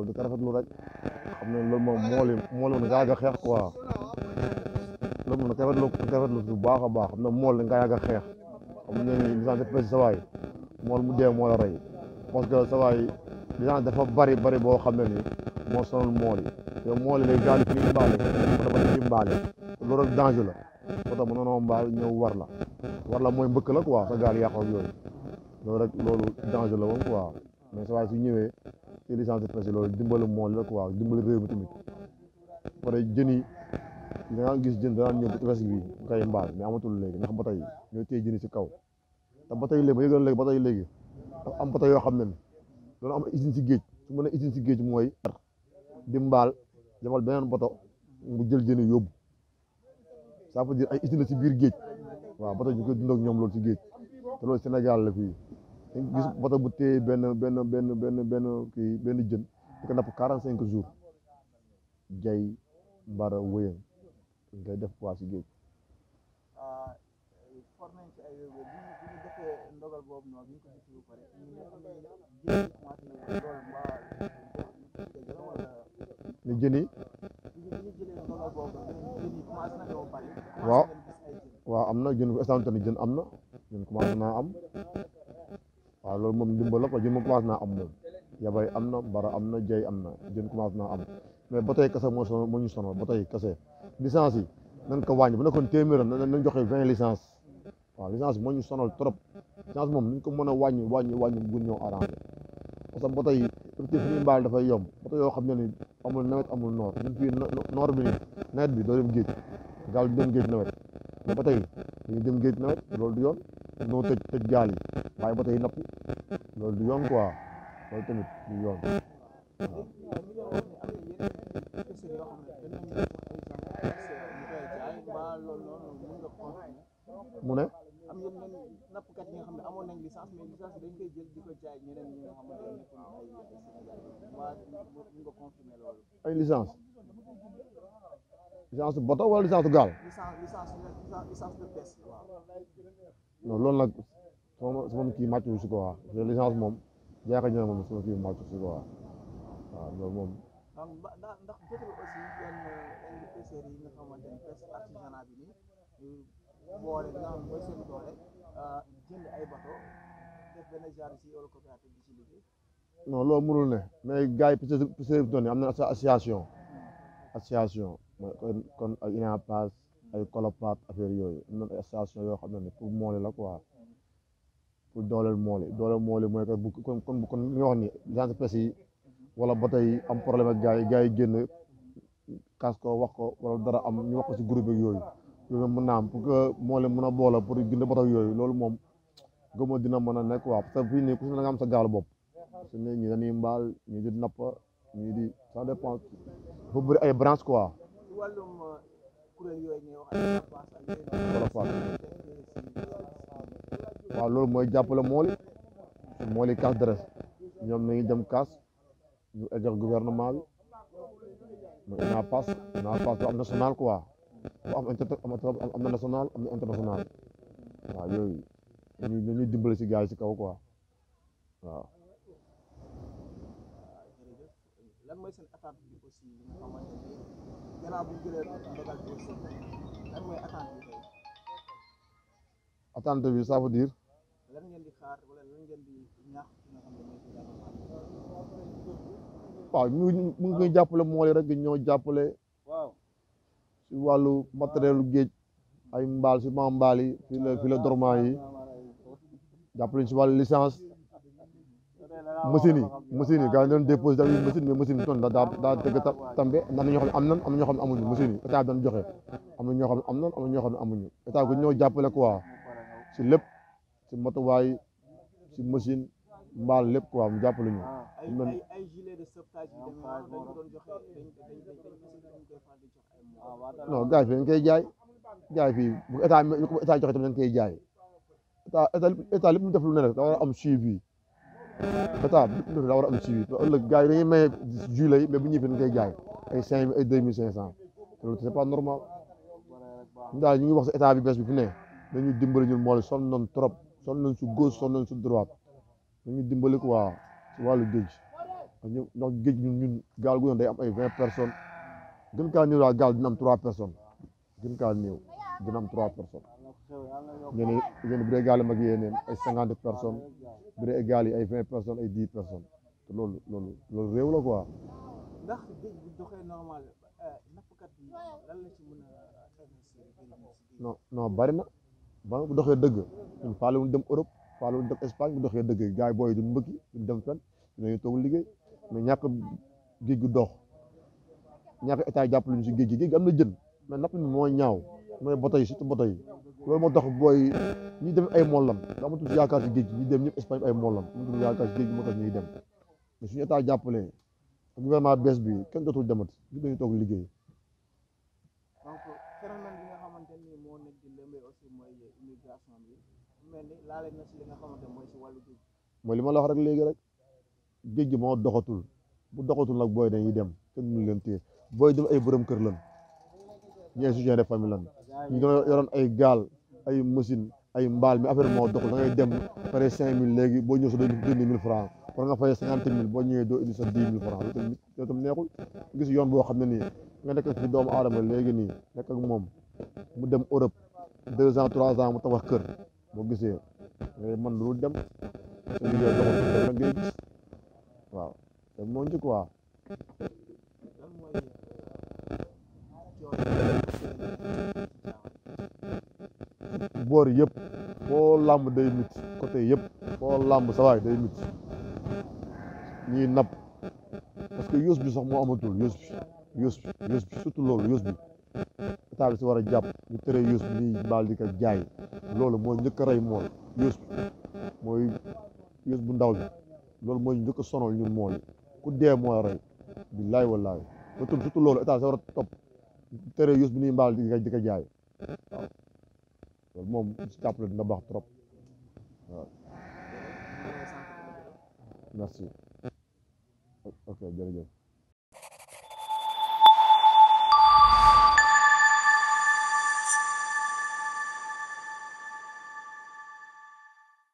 loolu di ko rafetlu rek xam ne loolu moom moo leen nga yàgg a xeex quoi loolu moom da ko rafetlu bu baax a baax xam ne mool nga yàgg a xeex xam ne ni licence de pêche sa waay mool mu dee moo la rey parce que sa waay licence dafa bari boo xam ne ni moo sonal mool yi te mool yi lay gaal fi ñuy mbaale dafa ci mbaale loolu rek danger la moo tax mënoonoo mbaal ñëw war la mooy mbëkk la quoi sa gaal yàqu ak yooyu loolu danger la woon quoi mais sa waay su ñëwee ci licence de pêche loolu dimbali mool la quoi dimbali réew mi tamit pare jën yi da nga gis jën danaan ñëw ci wes bi ngay mbaal mais amatul léegi ndax bateau yi ñooy téye jën yi ci kaw te bateau yi léegi ba yëgal léegi bateau yi léegi am bateau yoo xam ne doon am usine ci géej su mën a usine ci géej mooy di mbaal demal beneen bateau mu jël jën yi yóbbu ça veut dire ay usine la ci biir géej waaw bateau ñu koy dund ak ñoom loolu ci géej te loolu Sénégal la fii gis bateau bu téye benn jën di ko napp 45 jours jay mbara wëyën ngay def poids ci géej. for nañ ci ay bu ñu defee ndogal boobu noonu ñu ko gis bu pare ñu ne am nañu jën commencé na lool mbaa ni jën yi ñu jëlee ndogal boobu jën yi commencé na ba pare waaw am na jën bu essanté ni jën am na jën commencé naa am waaw loolu moom ndimbal la ko jën moom commencé naa am moom yabay am na mbara am na jay am na jën commencé naa am mais ba tey kese moo ñu sonal ba tey kese licence yi nañ ko wàññi bu nekkoon téeméer nañ joxe 20 licence waaw licence moo ñu sonal trop licence moom nuñ ko mën a wàññi bu ñëw arrangé parce que ba tey fi ñuy mbaal dafay yomb ba tey yoo xam ne ni amul nawet amul noor ñun fii noor bi nii nawet bi doo dem géej gaal du dem géej nawet mais ba tey dañuy dem géej nawet loolu du yoon noo tëj gaal yi waaye ba tey napp loolu du yoon quoi loolu tamit du yoon mu ne am yéen nappkat yi nga xam ne amoon nañ licence mais licence dañ koy jël di ko jaay ñeneen ñi nga xamante ne nekkul ay Sénégal waa ñu nga confirmer loolu ay licence bato wala licence gaal licence de pêche waaw non loolu nag sama kii màccu si quoi licence moom jaaka ñëw moom sama kii màccu si quoi waaw loolu moom ndax jotul aussi yenn pêcheurs yi nga xamante ne pêche artisanat bi nii boole li nga xam ne mooy seen doole jënd ay bateau def benn genre si wala coopérative bi ci liggéey. non loolu mënul ne mais gars yi pêcheurs yi doon am na association mooy kon ay INAPAS ay Colopat affaire yooyu am na ay association yoo xam ne pour moole la quoi pour dooleel moole mooy que kon li nga wax ni licence pêche yi wala bateau yi am problème ak gars yi génn kaas ko wax ko wala dara am ñu wax ko si groupe ak yooyu. yooyu mën naa am pour que moo leen mën a boole pour gën a bateau yooyu loolu moom gëmoo dina mën a nekk waaw parce que fii nii ku si na nga am sa gaal bopp parce que ñi dañuy mbaal ñii di napp ñii di ça dépend dafa bëri ay branche quoi ci wàllum kuréel yooyu ñuy wax waaw loolu mooy jàppale mool yi casse dres ñoom nañu dem casse ñu eggal gouvernement bi mooy INAPAS bu am national quoi am na national am na international waaw yooyu ñuy dimbale si gars yi si kaw quoi waaw. lan mooy seen attente bi aussi li nga xamante ne gannaaw bu ñu jëlee ndogal bi aussi lan mooy attente bi tey. attente bi ça veut dire. lan ngeen di xaar wala lan ngeen di ñaax ci nga xam ne mooy waaw mu ngi jàppale mool yi rek ñoo jàppale. waaw. si wàllu matériel géej ay mbaal si mbaal yi fii la dormant yi jàppale si wàllu licence machine yi gars yi doon déposé dañuy machine mais machine bi toon daa tëgg tambe am na ñoo xam ne am na ñoo xam ne amuñu machine yi état bi doon joxe am na ñoo xam ne am na ñoo xam ne amuñu état bi ñoo jàppale quoi si lépp si matuwaay si machine mbaal lépp quoi mu jàppale ñu. ay gilet de sauvetage yi dañ ko doon joxe non gars yi fii dañ koy jaay fii bu état joxe tamit dañ koy jaay état lépp mu def lu ne rek da war a am suivi état lépp da war a am suivi ëllëg gars yi dañuy maye gilet yi mais bu ñëwee dañ koy jaay ay 5 000 ay 2500 loolu c'est pas normal daal ñu ngi wax si état bi bees bi fi ne dañuy dimbali ñun mool sonn nañ trop sonn nañ si gauche sonn nañ si droite dañuy dimbali quoi si wàllu géej ndax géej ñun gaal gu ne day am ay 20 personnes gën kaa néew daal gaal dina am 3 personnes gën kaa néew dina am 3 personnes ñeneen bu dee gaal yi mag yi neen ay 50 personnes bu dee gaal yi ay 20 personnes ay 10 personnes te loolu réew la quoi. ndax géej bu doxee normal nappkat bi lan la ci mën a non bari na ba bu doxee dëgg ñun faale wuñ dem Europe faale wuñ dem Espagne bu doxee dëgg gars yi booy duñ mbëkki duñ dem fenn dinañu toog liggéey mais ñàkk géej gu dox ñàkk état yi jàppale ñu si géej gi am na jën mais napp mi moo ñaaw mooy bato yi surtout bato yi loolu moo tax booy ñi dem ay mollam nga amatul yaakaar si géej gi ñi dem ñëpp Espagne ay mollam amatul yaakaar si géej gi moo tax ñuy dem mais suñu état jàppalee gouvernement bees bi kenn dootul demat ñu dañu toog liggéey. donc phénomène bi nga xamante ni moo nekk di lëmbee aussi mooy immigration bi mel ni laale na si li nga xamante mooy si wàllu géej mooy li ma la wax rek léegi rek géej gi moo doxatul bu doxatul nag booy dañuy dem kenn mënu leen téye booy dem ay borom kër lan ñi ay soutien de famille lan ñu doon yoroon ay gaal ay machine ay mbaal mi affaire moo doxul da ngay dem pare 5000 léegi boo ñëw sa doon 2000 francs war nga fay 50 000 boo ñëwee doo indi sa 10 000 francs loolu tam neexul gis yoon boo xam ne nii nga nekk fi doomu aadama léegi nii nekk ak moom mu dem Europe 2 ans 3 ans mu tabax kër boo gisee ngay man lu dem sa liggéey doxul dem nag ngay gis waaw te moo ci quoi lan mooy boor yëpp foo làmb day mit côté yëpp foo làmb sa waay day mit ñuy napp parce que yos bi sax moo amatul yos bi surtout loolu yos bi état bi si war a jàpp ñu tere yos bi nii baal di ko jaay loolu mooy njëkk a rey mool yos bi mooy yos bu ndaw bi loolu mooy njëkk a sonal ñun mool yi ku dee mooy rey billaay wallaay surtout loolu état si war a topp tere yos bi nii baal di ko jaay waaw loolu moom si jàppale dina baax trop waaw merci ok jërëjëf